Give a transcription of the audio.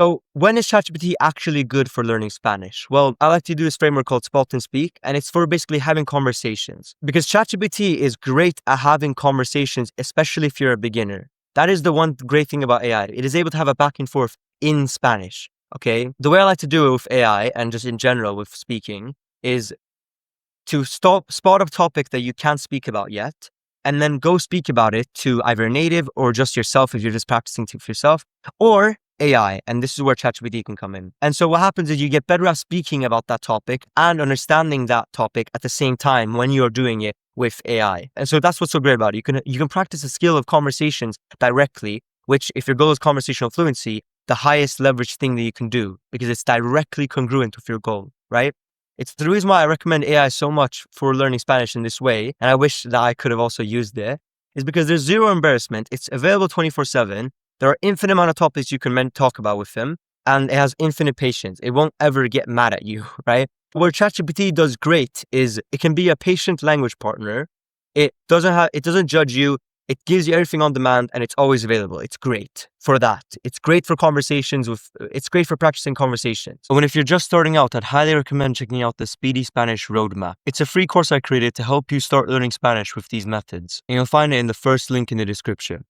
So when is ChatGPT actually good for learning Spanish? Well, I like to do this framework called Spot and Speak, and it's for basically having conversations. Because ChatGPT is great at having conversations, especially if you're a beginner. That is the one great thing about AI. It is able to have a back and forth in Spanish, okay? The way I like to do it with AI and just in general with speaking is to spot a topic that you can't speak about yet, and then go speak about it to either a native or just yourself if you're just practicing to for yourself, or AI, and this is where ChatGPT can come in. And so what happens is you get better at speaking about that topic and understanding that topic at the same time when you're doing it with AI. And so that's what's so great about it. You can practice the skill of conversations directly, which if your goal is conversational fluency, the highest leverage thing that you can do because it's directly congruent with your goal, right? It's the reason why I recommend AI so much for learning Spanish in this way. And I wish that I could have also used it, is because there's zero embarrassment. It's available 24/7. There are infinite amount of topics you can talk about with them, and it has infinite patience. It won't ever get mad at you, right? Where ChatGPT does great is it can be a patient language partner. It doesn't judge you. It gives you everything on demand, and it's always available. It's great for that. It's great for it's great for practicing conversations. So if you're just starting out, I'd highly recommend checking out the Speedy Spanish Roadmap. It's a free course I created to help you start learning Spanish with these methods, and you'll find it in the first link in the description.